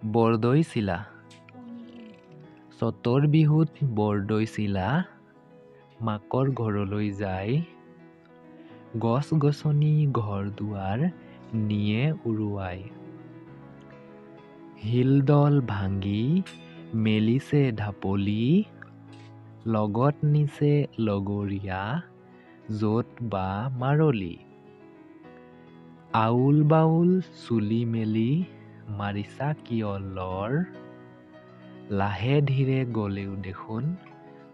বৰদৈ চিলা। চতৰ বিহুত বৰদৈ চিলা মাকৰ ঘৰলৈ যায়। গছ-গছনি ঘৰ দুৱাৰ নিয়ে উৰুৱাই। শিলডল ভাঙি মেলিছে ঢাপলি, লগত নিছে লগৰীয়া য'ত বা মাৰলি। আউল বাউল চুলি মেলি মাৰিছা কিয় লৰ, লাহে ধীৰে গলেও দেখোন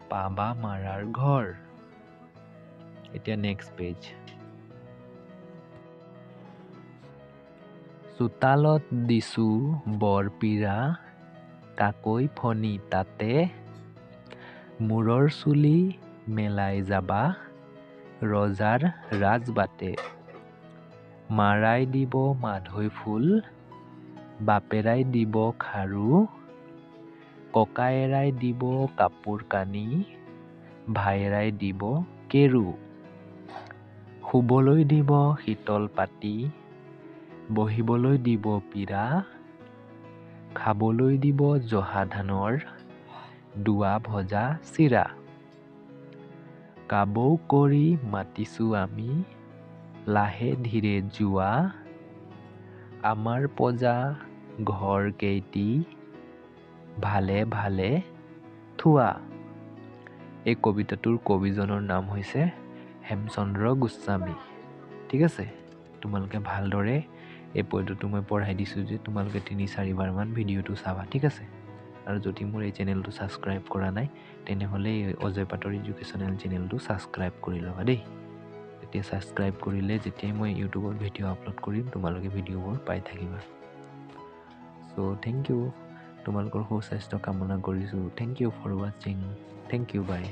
পাবা মাৰাৰ ঘৰ। এতিয়া নেক্সট পেজ। চোতালত দিছো বৰপীৰা, কাকৈ ফণি তাতে, মূৰৰ চুলি মেলাই যাবা ৰজাৰ ৰাজবাটে। মাৰাই দিব মাধৈ ফুল, বাপেৰাই দিব খাৰু, ককায়েৰাই দিব কাপোৰ কানি, ভায়েৰাই দিব কেৰু। শুবলৈ দিব শীতল পাটি, বহিবলৈ দিব পীৰা, খাবলৈ দিব জহা ধানৰ দোৱা ভজা চিৰা। কাবৌ কৰি মাতিছো আমি লাহে ধীৰে যোৱা, আমাৰ পজা ঘৰ কেইটি ভালে ভালে থোৱা। এই কবিতাটোৰ কবিজনৰ নাম হৈছে হেমচন্দ্ৰ গোস্বামী। ঠিক আছে, তোমালোকে ভালদৰে এই পদ্যটো মই পঢ়াই দিছোঁ যে তোমালোকে ৩-৪ বাৰমান ভিডিঅ'টো চাবা। ঠিক আছে, আৰু যদি মোৰ এই চেনেলটো ছাবস্ক্ৰাইব কৰা নাই তেনেহ'লে এই অজয় পাটৰ এডুকেশ্যনেল চেনেলটো ছাবস্ক্ৰাইব কৰি ল'বা দেই। তেতিয়া ছাবস্ক্ৰাইব কৰিলে যেতিয়াই মই ইউটিউবত ভিডিঅ' আপলোড কৰিম তোমালোকে ভিডিঅ'বোৰ পাই থাকিবা। চ' থেংক ইউ, তোমালোকৰ সুস্বাস্থ্য কামনা কৰিছোঁ। থেংক ইউ ফৰ ৱাচিং। থেংক ইউ, বাই।